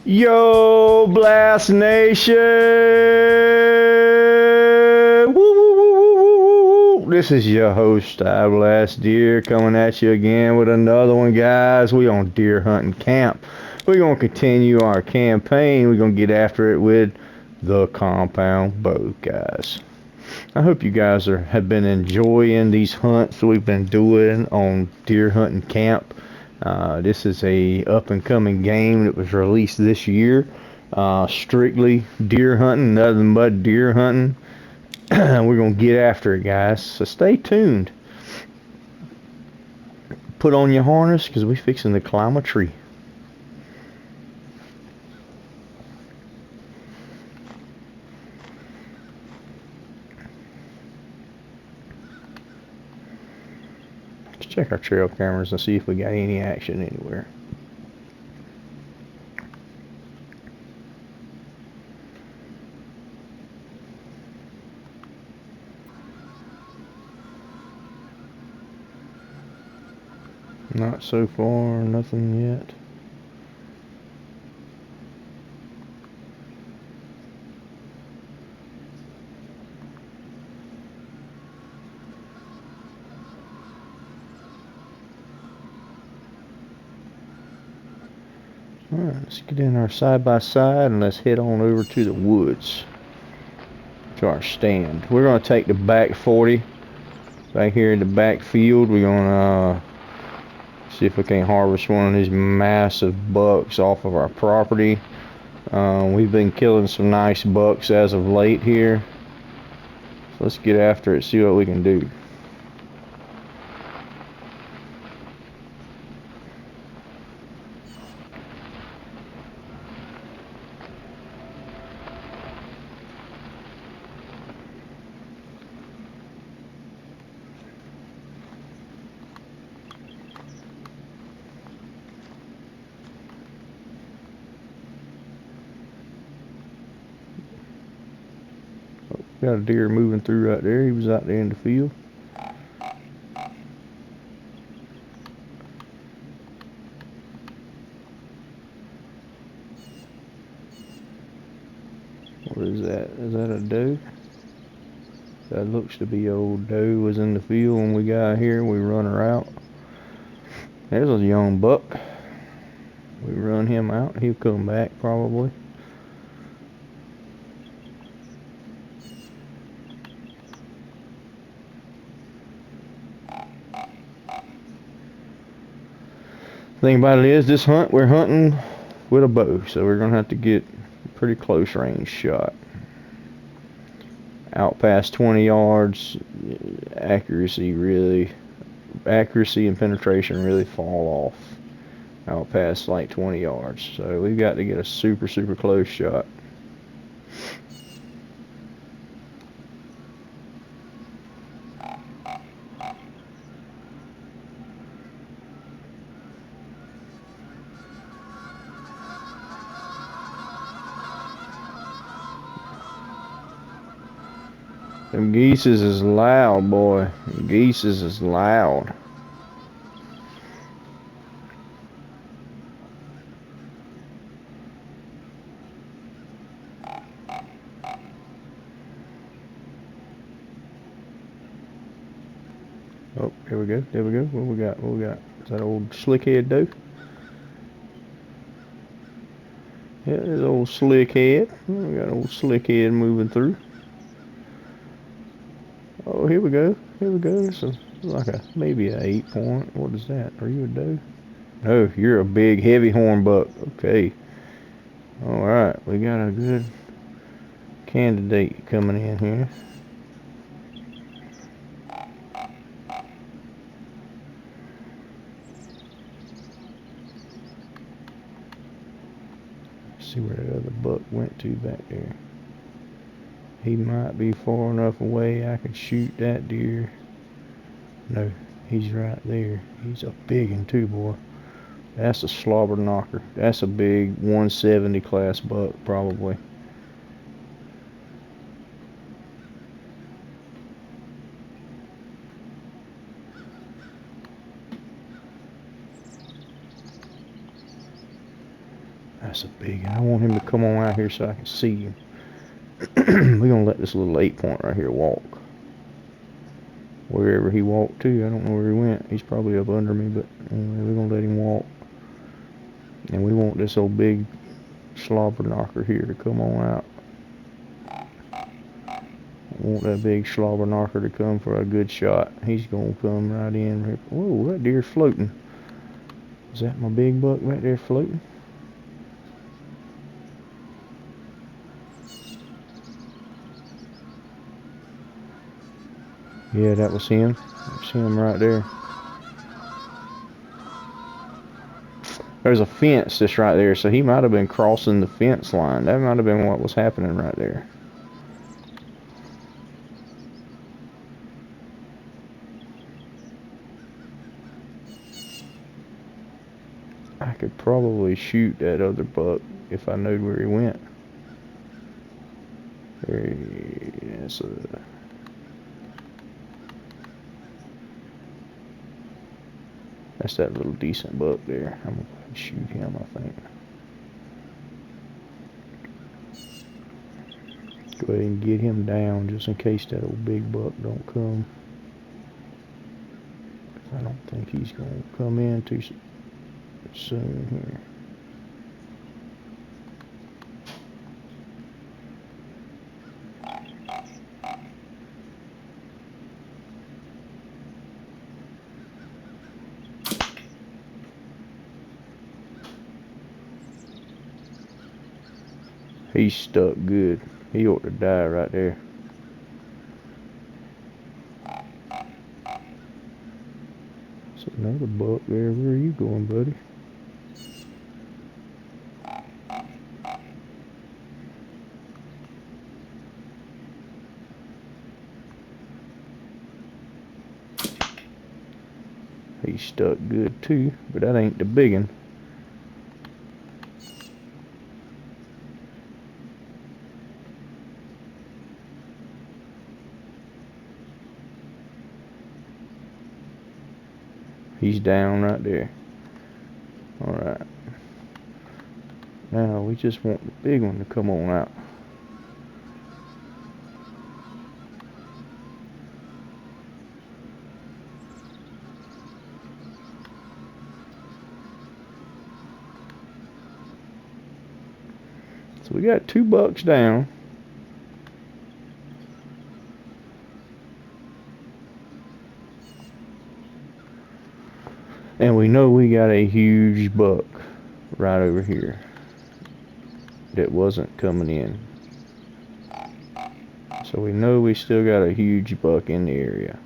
Yo, Blast Nation! Woo, woo, woo, woo, woo, woo, woo. This is your host, I Blast Deer, coming at you again with another one, guys. We on deer hunting camp. We're gonna continue our campaign. We're gonna get after it with the compound bow, guys. I hope you guys have been enjoying these hunts we've been doing on deer hunting camp. This is a up and coming game that was released this year. Strictly deer hunting, nothing but deer hunting. We're gonna get after it, guys. So stay tuned. Put on your harness because we're fixing to climb a tree. Let's check our trail cameras and see if we got any action anywhere. Not so far, nothing yet. Alright, let's get in our side by side and let's head on over to the woods, to our stand. We're going to take the back 40 right here in the back field. We're going to see if we can harvest one of these massive bucks off of our property. We've been killing some nice bucks as of late here. So let's get after it, see what we can do. Got a deer moving through right there. He was out there in the field. What is that? Is that a doe? That looks to be old doe. Was in the field when we got here. We run her out. There's a young buck. We run him out. He'll come back probably. Thing about it is, this hunt, we're hunting with a bow, so we're gonna have to get a pretty close range shot. Out past 20 yards, accuracy and penetration really fall off out past like 20 yards. So we've got to get a super close shot. Them geeses is loud, boy. Them geeses is loud. Oh, here we go. There we go. What we got? What we got? Is that old slickhead doe? Yeah, there's old slickhead. We got old slickhead moving through. Oh, here we go. Here we go. This is like maybe a 8-point. What is that? Are you a doe? No, you're a big heavy horn buck. Okay. All right, we got a good candidate coming in here. See where that other buck went to back there. He might be far enough away I could shoot that deer. No, he's right there. He's a big one too, boy. That's a slobber knocker. That's a big 170 class buck, probably. That's a big one. I want him to come on out here so I can see him. We're going to let this little 8-point right here walk. Wherever he walked to, I don't know where he went. He's probably up under me, but anyway, we're going to let him walk. And we want this old big slobber knocker here to come on out. I want that big slobber knocker to come for a good shot. He's going to come right in. Whoa, that deer's floating. Is that my big buck right there floating? Yeah, that was him. That's him right there. There's a fence that's right there, so he might have been crossing the fence line. That might have been what was happening right there. I could probably shoot that other buck if I knew where he went. There he is. That's that little decent buck there. I'm going to shoot him, I think. Go ahead and get him down just in case that old big buck don't come. I don't think he's going to come in too soon here. He's stuck good. He ought to die right there. There's another buck there. Where are you going, buddy? He's stuck good too, but that ain't the big one. He's down right there. Alright. Now we just want the big one to come on out. So we got 2 bucks down. And we know we got a huge buck right over here that wasn't coming in. So we know we still got a huge buck in the area.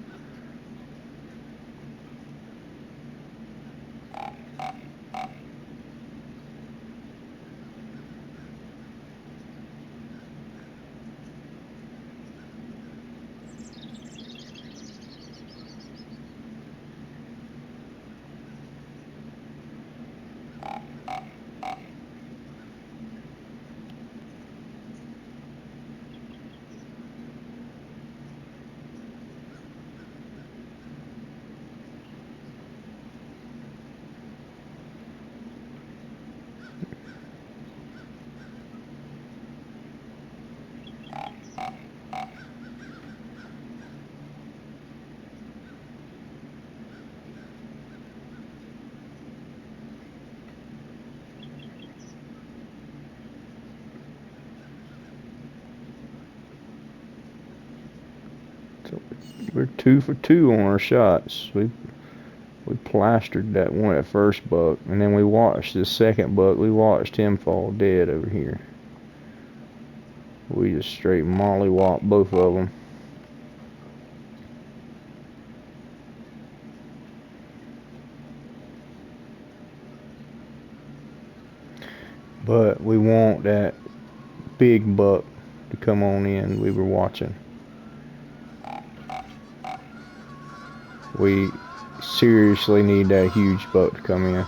So we're 2 for 2 on our shots. We plastered that one at first buck, and then we watched the second buck. We watched him fall dead over here. We just straight mollywopped both of them. But we want that big buck to come on in. We were watching. We seriously need that huge buck to come in.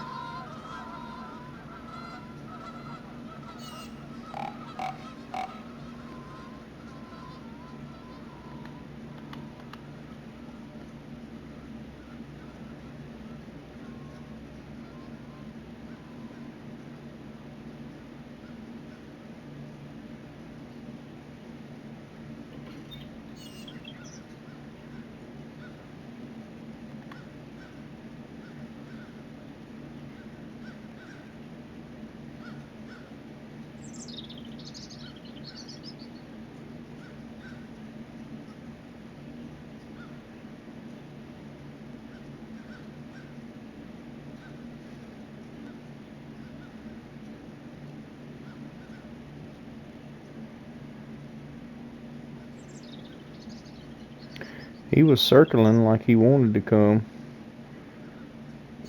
He was circling like he wanted to come.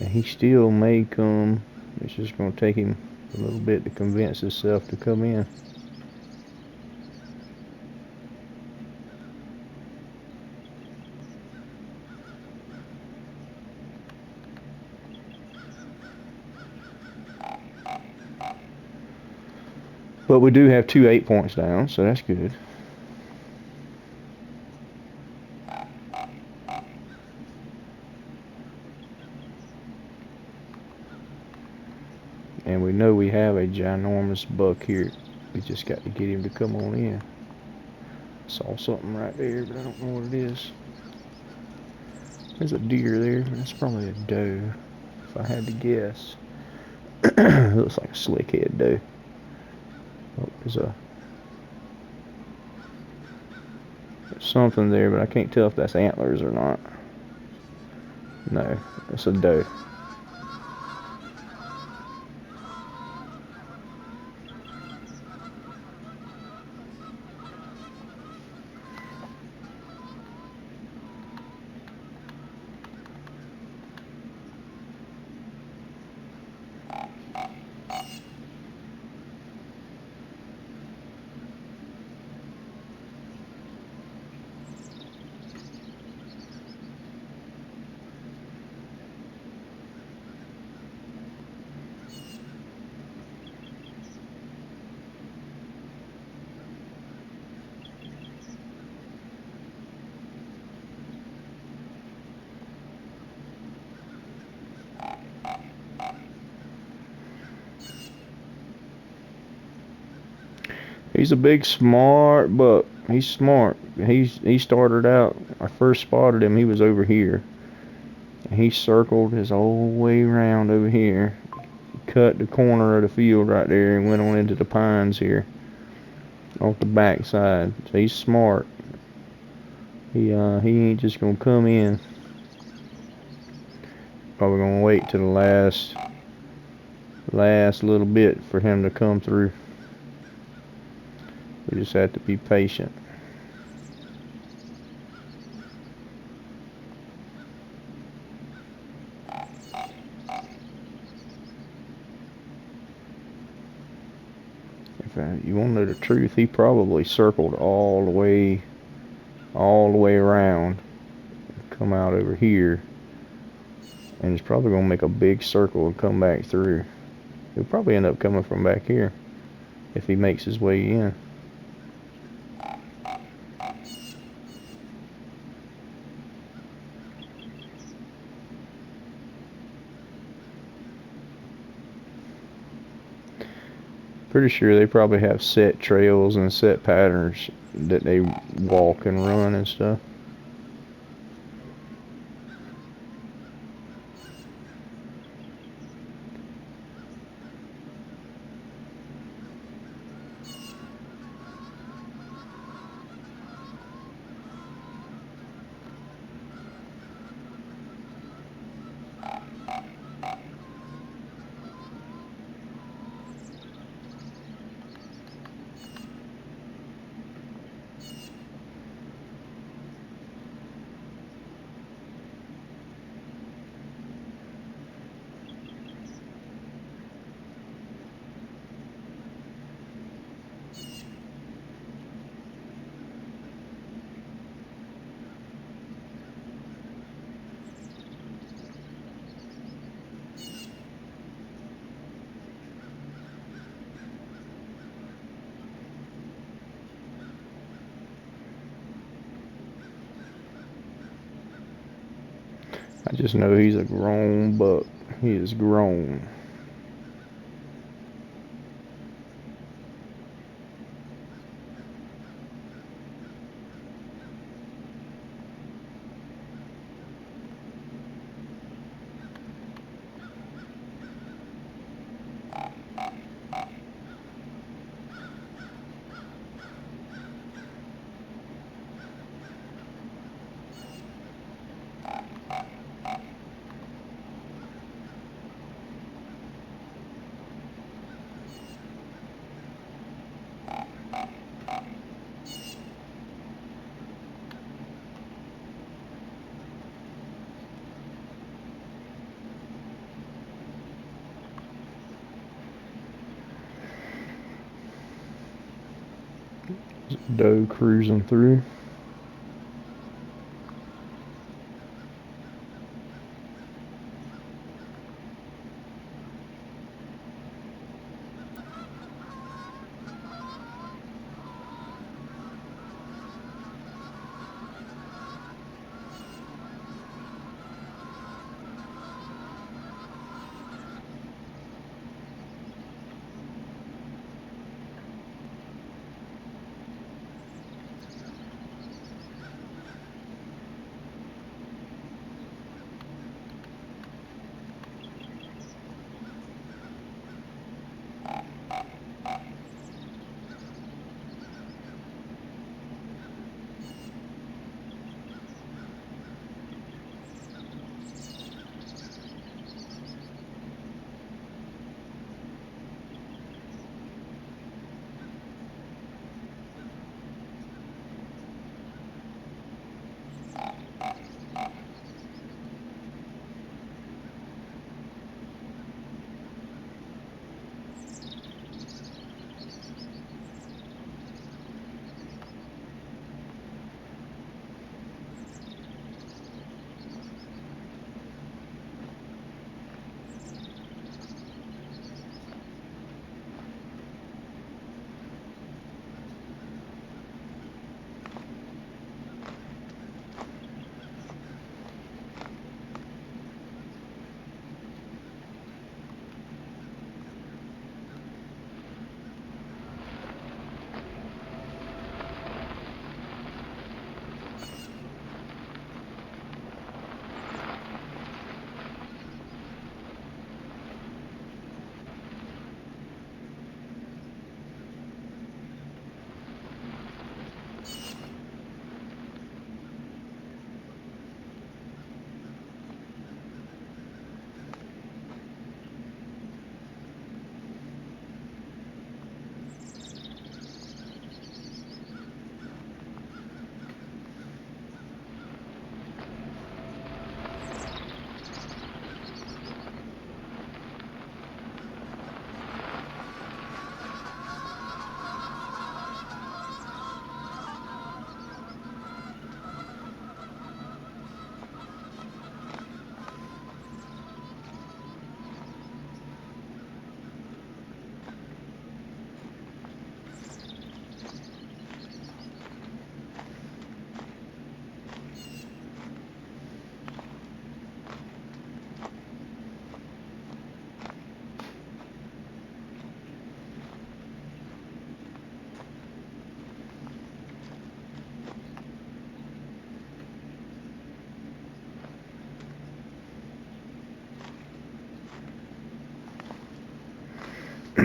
And he still may come. It's just going to take him a little bit to convince himself to come in. But we do have 2 8 points down, so that's good. And we know we have a ginormous buck here. We just got to get him to come on in. Saw something right there, but I don't know what it is. There's a deer there, but it's probably a doe, if I had to guess. Looks like a slick-head doe. Oh, there's something there, but I can't tell if that's antlers or not. No, it's a doe. He's a big, smart buck. He's smart. He started out, I first spotted him, he was over here. And he circled his whole way around over here. Cut the corner of the field right there and went on into the pines here. Off the back side. So he's smart. He ain't just gonna come in. Probably gonna wait to the last little bit for him to come through. We just have to be patient. If you want to know the truth, he probably circled all the way around, come out over here, and he's probably gonna make a big circle and come back through. He'll probably end up coming from back here if he makes his way in. Pretty sure they probably have set trails and set patterns that they walk and run and stuff. I just know he's a grown buck. He is grown. Doe cruising through.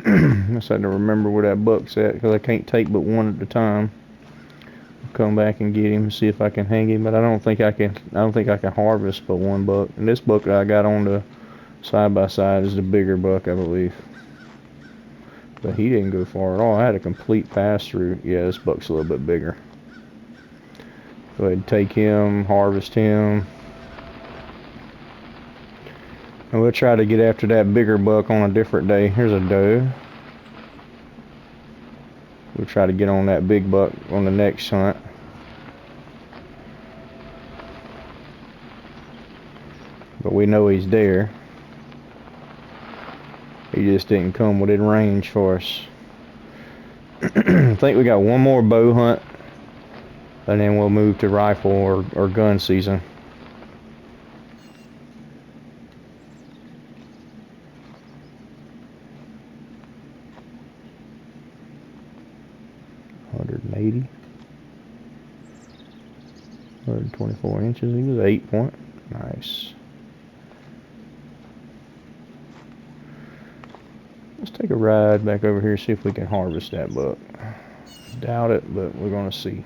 I just had to remember where that buck's at because I can't take but one at a time. Come back and get him and see if I can hang him, but I don't think I can. I don't think I can harvest but one buck. And this buck that I got on the side by side is the bigger buck, I believe. But he didn't go far at all. I had a complete pass through. Yeah, this buck's a little bit bigger. Go ahead and take him, harvest him. And we'll try to get after that bigger buck on a different day. Here's a doe. We'll try to get on that big buck on the next hunt. But we know he's there. He just didn't come within range for us. I think we got one more bow hunt, and then we'll move to rifle or gun season. .180, 124 inches. He was 8 point. Nice. Let's take a ride back over here, see if we can harvest that buck. Doubt it, but we're gonna see.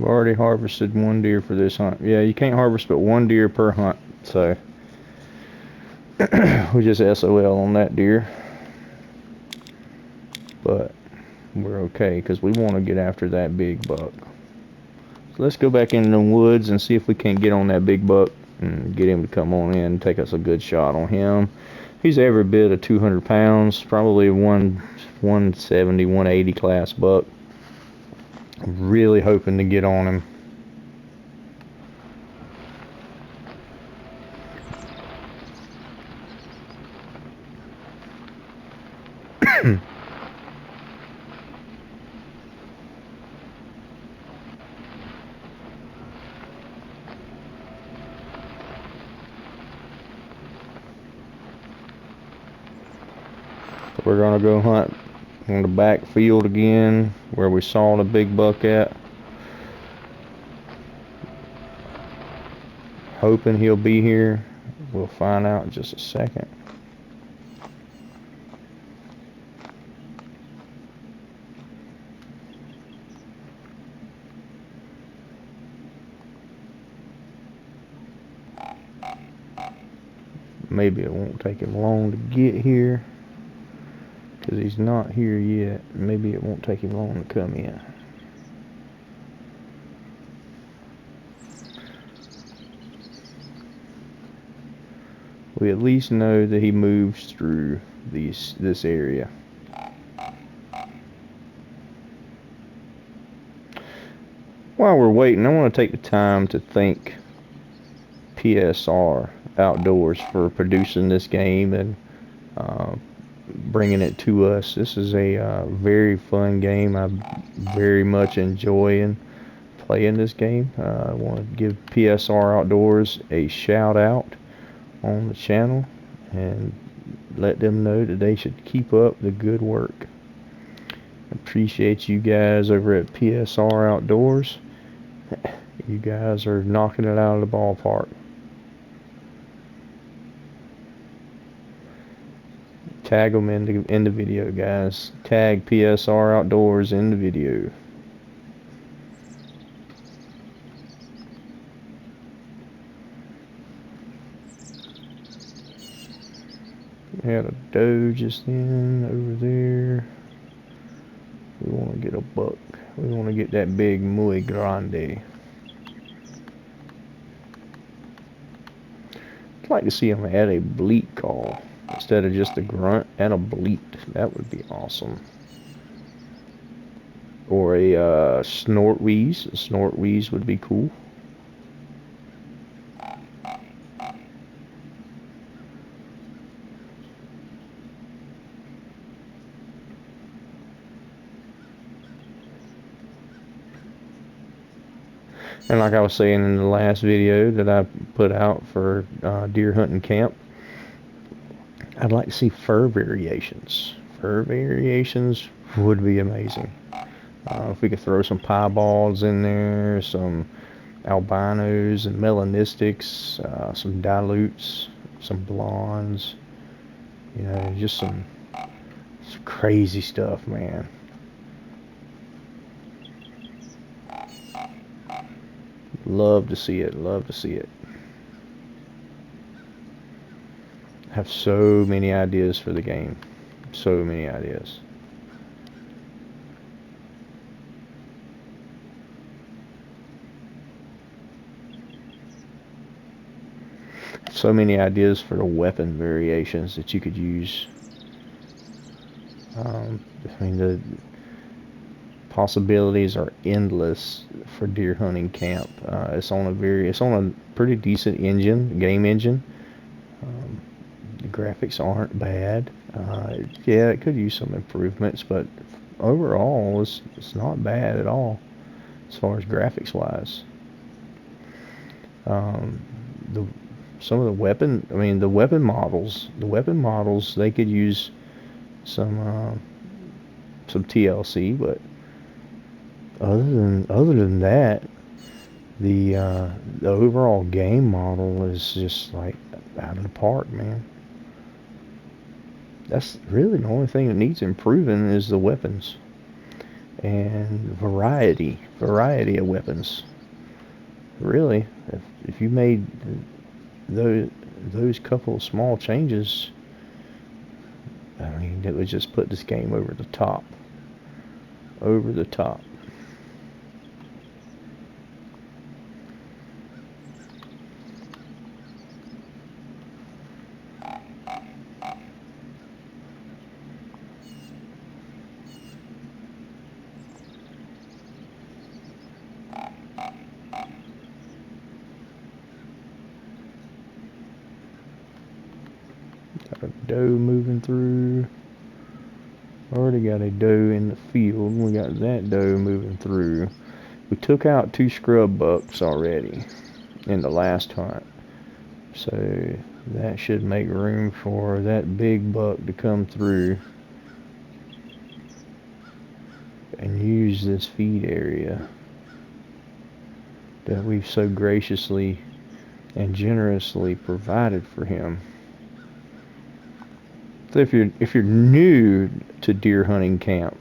already harvested 1 deer for this hunt. Yeah, you can't harvest but 1 deer per hunt, so we just SOL on that deer. But we're okay because we want to get after that big buck. So let's go back into the woods and see if we can't get on that big buck and get him to come on in and take us a good shot on him. He's every bit of 200 pounds, probably 170, 180 class buck. Really hoping to get on him. We're gonna go hunt on the back field again where we saw the big buck at. Hoping he'll be here. We'll find out in just a second. Maybe it won't take him long to get here because he's not here yet. Maybe it won't take him long to come in. We at least know that he moves through this area. While we're waiting, I want to take the time to thank PSR Outdoors for producing this game and bringing it to us. This is a very fun game. I'm very much enjoying playing this game. I want to give PSR Outdoors a shout out on the channel and let them know that they should keep up the good work. Appreciate you guys over at PSR Outdoors. You guys are knocking it out of the ballpark. Tag them in the video, guys. Tag PSR Outdoors in the video. We had a doe just in over there. We want to get a buck. We want to get that big muy grande. I'd like to see him add a bleat call instead of just a grunt and a bleat. That would be awesome. Or a snort wheeze. A snort wheeze would be cool. And like I was saying in the last video that I put out for deer hunting camp, I'd like to see fur variations. Fur variations would be amazing. If we could throw some piebalds in there, some albinos and melanistics, some dilutes, some blondes, you know, just some crazy stuff, man. Love to see it, love to see it. I have so many ideas for the game. So many ideas. So many ideas for the weapon variations that you could use. I mean, the possibilities are endless for deer hunting camp. It's on a pretty decent game engine. The graphics aren't bad. Yeah, it could use some improvements, but overall, it's not bad at all as far as graphics wise. Some of the weapon models, they could use some TLC, but other than that, the overall game model is just like out of the park, man. That's really the only thing that needs improving is the weapons. and variety of weapons. Really, if you made those couple of small changes, I mean, it would just put this game over the top. Over the top. Got a doe moving through. Already got a doe in the field. We got that doe moving through. We took out 2 scrub bucks already in the last hunt. So that should make room for that big buck to come through and use this feed area that we've so graciously and generously provided for him. So if you're new to deer hunting camp,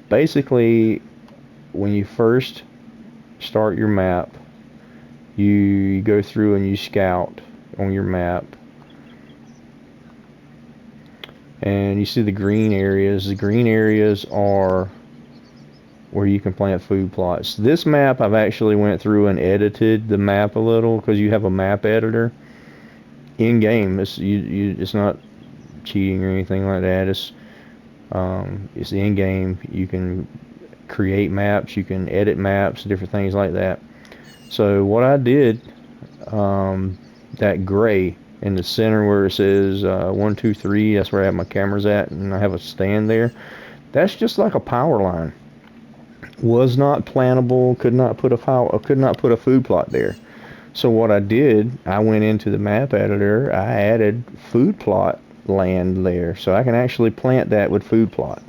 basically when you first start your map, you go through and you scout on your map, and you see the green areas. The green areas are where you can plant food plots. This map, I've actually went through and edited the map a little because you have a map editor in game. It's not cheating or anything like that. It's in game. You can create maps, you can edit maps, different things like that. So what I did, that gray in the center where it says 1, 2, 3, that's where I have my cameras at, and I have a stand there. That's just like a power line. Was not plantable. Could not put a food plot there. So what I did, I went into the map editor. I added food plot land there, so I can actually plant that with food plot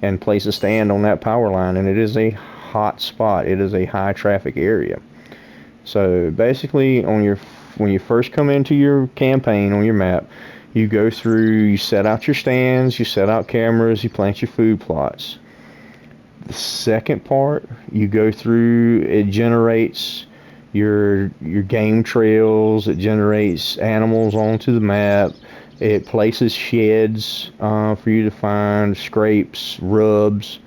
and place a stand on that power line. And it is a hot spot. It is a high traffic area. So basically, when you first come into your campaign on your map, you go through, you set out your stands, you set out cameras, you plant your food plots. The second part, you go through, it generates your game trails, it generates animals onto the map, it places sheds for you to find, scrapes, rubs,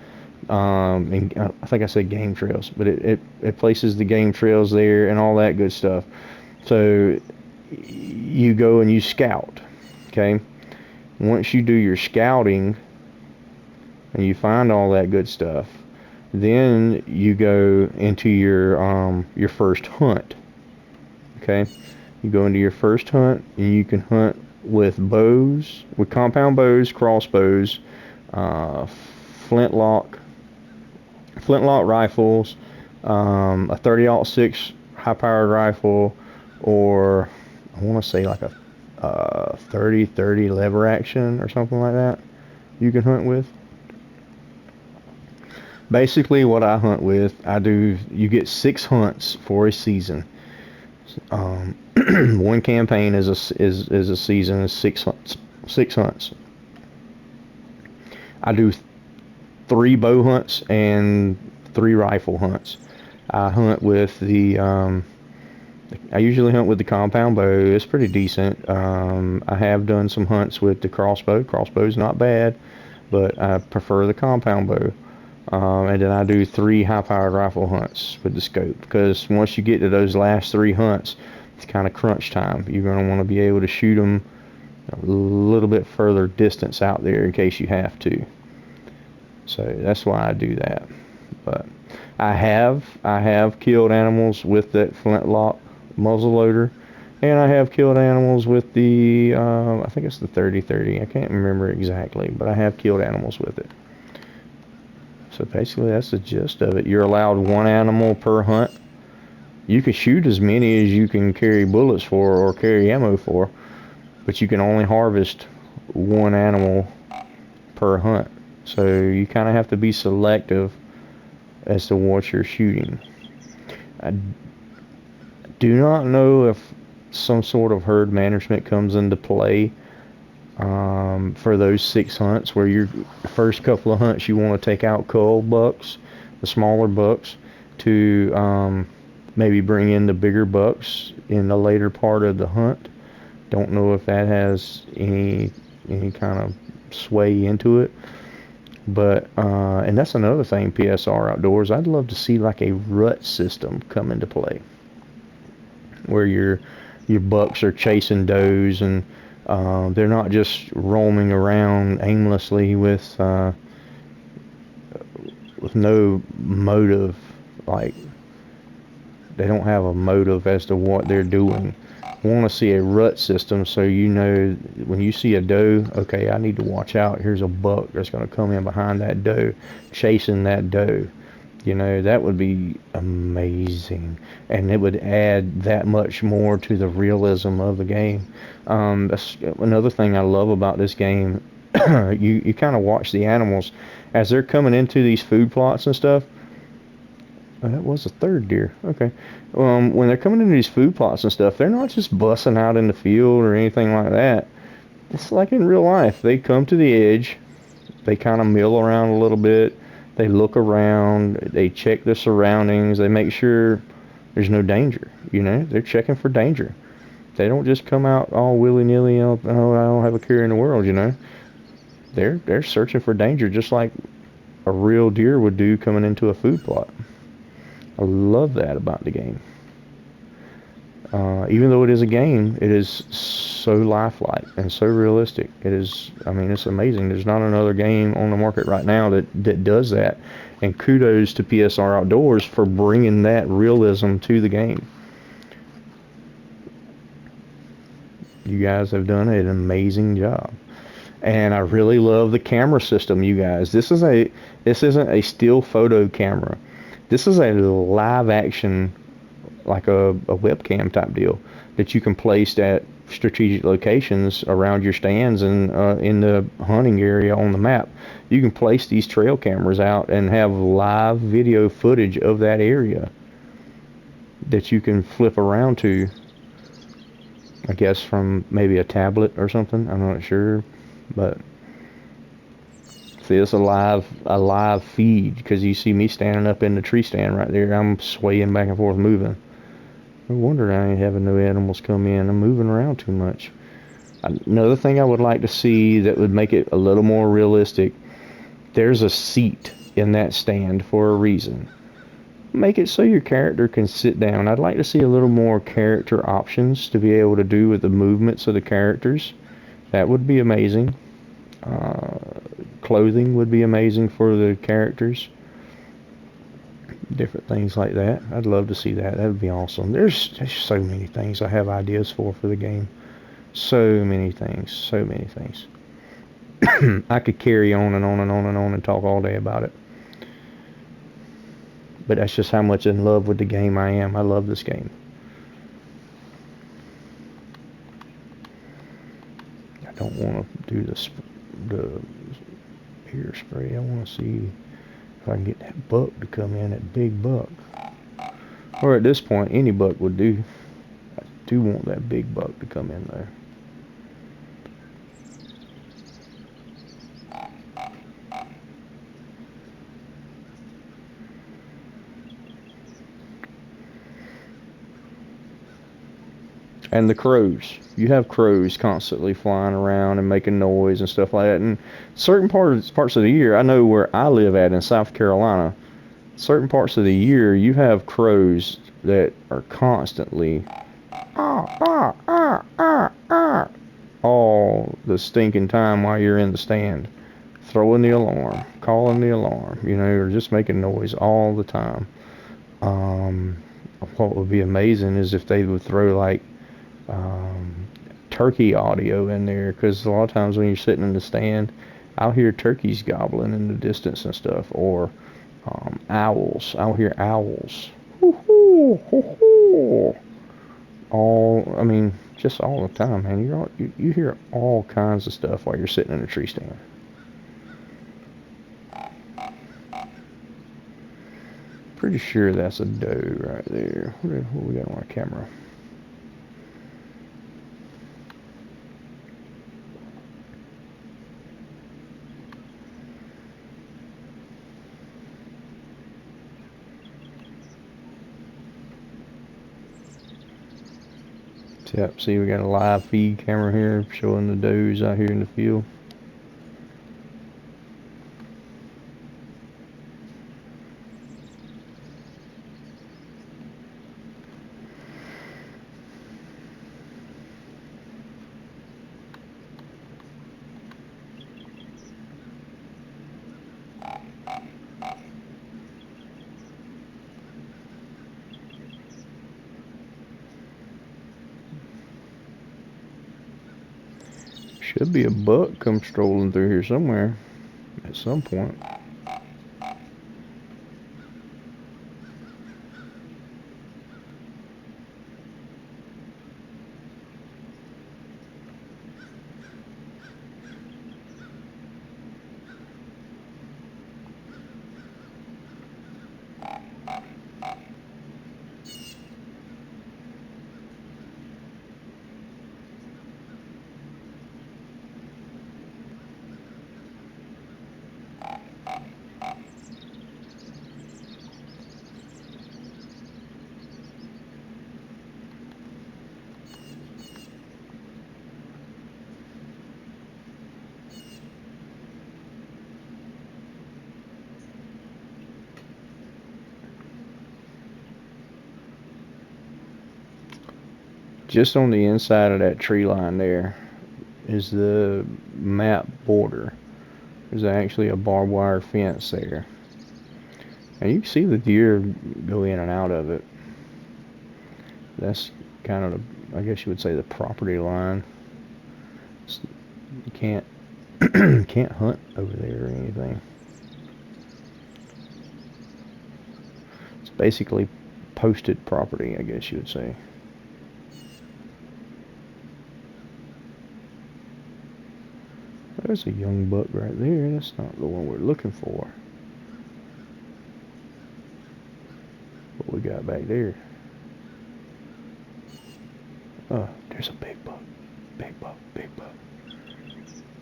and I think I said game trails, but it places the game trails there and all that good stuff. So you go and you scout, okay? Once you do your scouting and you find all that good stuff, then you go into your first hunt, okay? You go into your first hunt and you can hunt with bows, with compound bows, crossbows, flintlock rifles, a 30-06 high-powered rifle, or I want to say like a 30-30 lever action or something like that you can hunt with. Basically what I hunt with, you get 6 hunts for a season. One campaign is a season, is 6 hunts. I do 3 bow hunts and 3 rifle hunts. I hunt with I usually hunt with the compound bow. It's pretty decent. I have done some hunts with the crossbow. Crossbow's not bad, but I prefer the compound bow. And then I do 3 high-powered rifle hunts with the scope, because once you get to those last 3 hunts, it's kind of crunch time. You're going to want to be able to shoot them a little bit further distance out there in case you have to. So that's why I do that. But I have killed animals with that flintlock muzzleloader, and I have killed animals with the I think it's the 30-30. I can't remember exactly, but I have killed animals with it. So basically that's the gist of it. You're allowed 1 animal per hunt. You can shoot as many as you can carry bullets for or carry ammo for, but you can only harvest 1 animal per hunt. So you kind of have to be selective as to what you're shooting. I do not know if some sort of herd management comes into play for those 6 hunts where your first couple of hunts you want to take out cull bucks, the smaller bucks, to maybe bring in the bigger bucks in the later part of the hunt. Don't know if that has any kind of sway into it. But and that's another thing, PSR Outdoors, I'd love to see like a rut system come into play where your bucks are chasing does, and they're not just roaming around aimlessly with no motive. Like, they don't have a motive as to what they're doing. I want to see a rut system so you know when you see a doe, okay, I need to watch out. Here's a buck that's going to come in behind that doe, chasing that doe. You know, that would be amazing, and it would add that much more to the realism of the game. That's another thing I love about this game. You kind of watch the animals as they're coming into these food plots and stuff. Oh, that was a third deer. Okay. When they're coming into these food plots and stuff, they're not just bussing out in the field or anything like that. It's like in real life. They come to the edge. They kind of mill around a little bit. They look around. They check their surroundings. They make sure there's no danger. You know, they're checking for danger. They don't just come out all willy-nilly. Oh, I don't have a care in the world. You know, they're searching for danger just like a real deer would do coming into a food plot. I love that about the game. Even though it is a game, it is so lifelike and so realistic. It is, I mean, it's amazing. There's not another game on the market right now that does that. And kudos to PSR Outdoors for bringing that realism to the game. You guys have done an amazing job. And I really love the camera system, you guys. This isn't a still photo camera. This is a live action, like a webcam type deal that you can place at strategic locations around your stands and in the hunting area on the map. You can place these trail cameras out and have live video footage of that area that you can flip around to, I guess from maybe a tablet or something. I'm not sure, but see, it's a live feed, because you see me standing up in the tree stand right there. I'm swaying back and forth, moving. No wonder I ain't having no animals come in. I'm moving around too much. Another thing I would like to see that would make it a little more realistic, there's a seat in that stand for a reason. Make it so your character can sit down. I'd like to see a little more character options to be able to do with the movements of the characters. That would be amazing. Clothing would be amazing for the characters. Different things like that. I'd love to see that. That would be awesome. There's so many things I have ideas for the game. So many things. So many things. I could carry on and on and on and on and talk all day about it. But that's just how much in love with the game I am. I love this game. I don't want to do the ear spray. I want to see if I can get that buck to come in, that big buck. Or at this point, any buck would do. I do want that big buck to come in there. And the crows. You have crows constantly flying around and making noise and stuff like that. And certain parts of the year, I know where I live at in South Carolina, certain parts of the year you have crows that are constantly all the stinking time while you're in the stand, throwing the alarm, calling the alarm, you know, or just making noise all the time. What would be amazing is if they would throw like turkey audio in there, because a lot of times when you're sitting in the stand, I'll hear turkeys gobbling in the distance and stuff, or owls. I'll hear owls. All, I mean, just all the time, man. You hear all kinds of stuff while you're sitting in a tree stand. Pretty sure that's a doe right there. What we got on our camera? Yep, see we got a live feed camera here showing the does out here in the field. Should be a buck come strolling through here somewhere at some point. Just on the inside of that tree line there is the map border. There's actually a barbed wire fence there. And you can see the deer go in and out of it. That's kind of, I guess you would say, the property line. You can't hunt over there or anything. It's basically posted property, I guess you would say. There's a young buck right there. That's not the one we're looking for. What we got back there? Oh, there's a big buck. Big buck, big buck.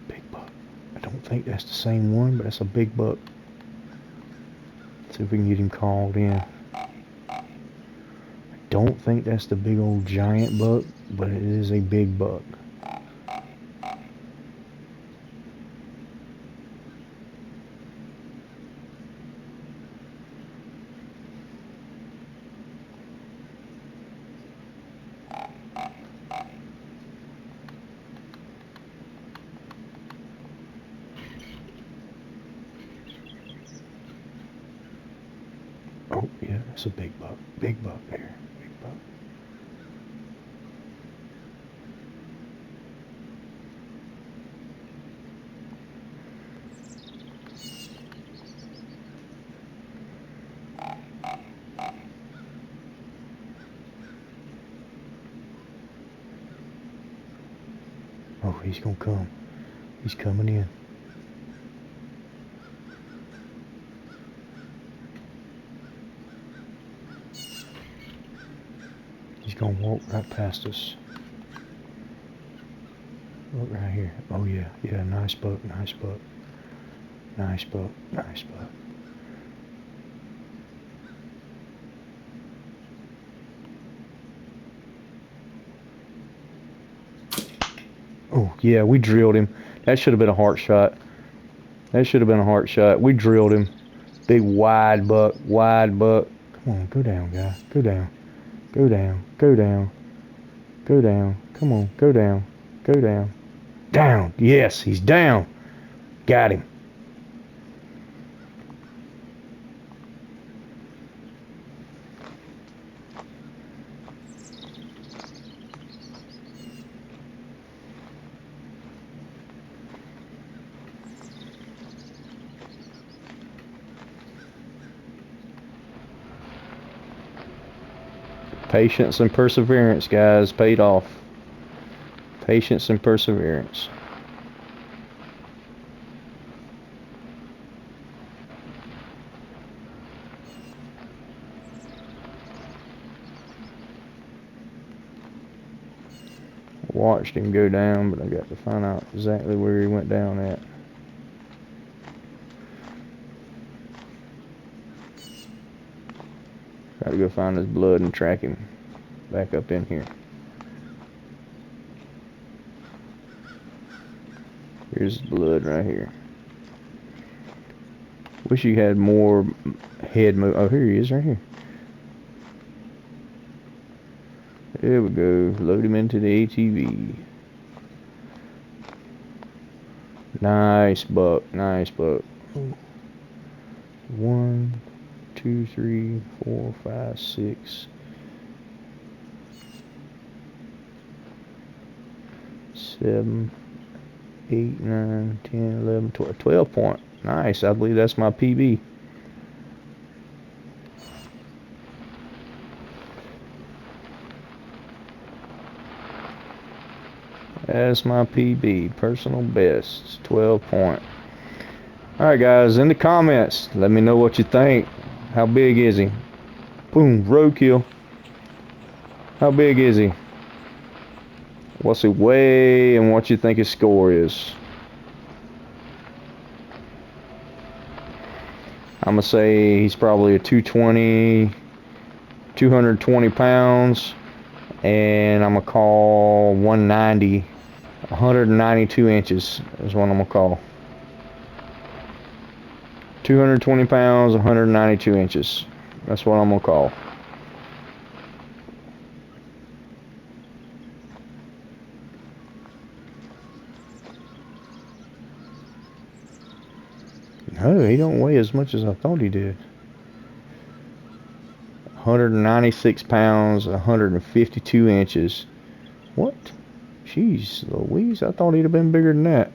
Big buck. I don't think that's the same one, but that's a big buck. Let's see if we can get him called in. I don't think that's the big old giant buck, but it is a big buck. Oh, yeah, that's a big buck. Big buck there. Big buck. Oh, he's gonna come. He's coming in. He's gonna walk right past us. Look right here. Oh yeah, yeah, nice buck, nice buck. Nice buck, nice buck. Oh yeah, we drilled him. That should have been a heart shot. That should have been a heart shot. We drilled him. Big wide buck, wide buck. Come on, go down, guy. Go down. Go down. Go down. Go down. Come on, go down. Go down. Down. Yes, he's down. Got him. Patience and perseverance, guys, paid off. Patience and perseverance. Watched him go down, but I got to find out exactly where he went down at. Got to go find his blood and track him back up in here. Here's blood right here. Wish you had more head move. Oh, here he is, right here. There we go. Load him into the ATV. Nice buck. Nice buck. 1, 2, 3, 4, 5, 6, 7, 8, 9, 10, 11, 12. 12 point. Nice. I believe that's my PB. That's my PB. Personal best. 12 point. Alright guys, in the comments, let me know what you think. How big is he? Boom, roadkill. How big is he? What's he weigh and what you think his score is? I'm gonna say he's probably a 220 pounds, and I'm gonna call 190, 192 inches is what I'm gonna call. 220 pounds, 192 inches. That's what I'm gonna call. No, he don't weigh as much as I thought he did. 196 pounds, 152 inches. What? Jeez Louise, I thought he'd have been bigger than that.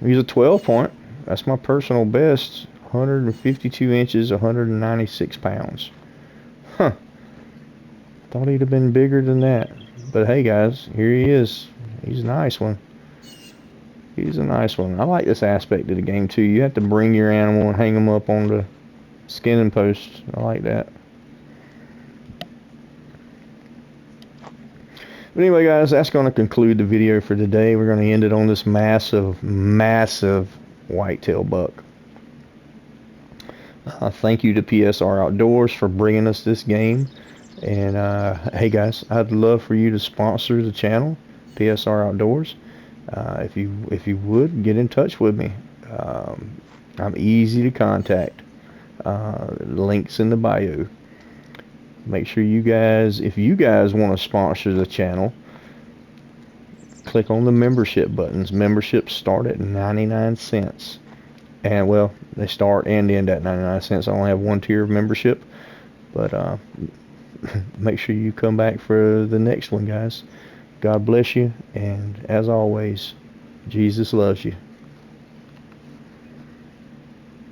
He's a 12 point. That's my personal best. 152 inches, 196 pounds. Huh. Thought he'd have been bigger than that. But hey guys, here he is. He's a nice one. He's a nice one. I like this aspect of the game too. You have to bring your animal and hang them up on the skinning post. I like that. But anyway guys, that's going to conclude the video for today. We're going to end it on this massive, massive whitetail buck. Thank you to PSR Outdoors for bringing us this game. And hey guys, I'd love for you to sponsor the channel, PSR Outdoors. If you would, get in touch with me. I'm easy to contact. Links in the bio. Make sure you guys, if you guys want to sponsor the channel, click on the membership buttons. Memberships start at 99 cents. And well, they start and end at 99 cents. I only have one tier of membership. But make sure you come back for the next one, guys. God bless you, and as always, Jesus loves you.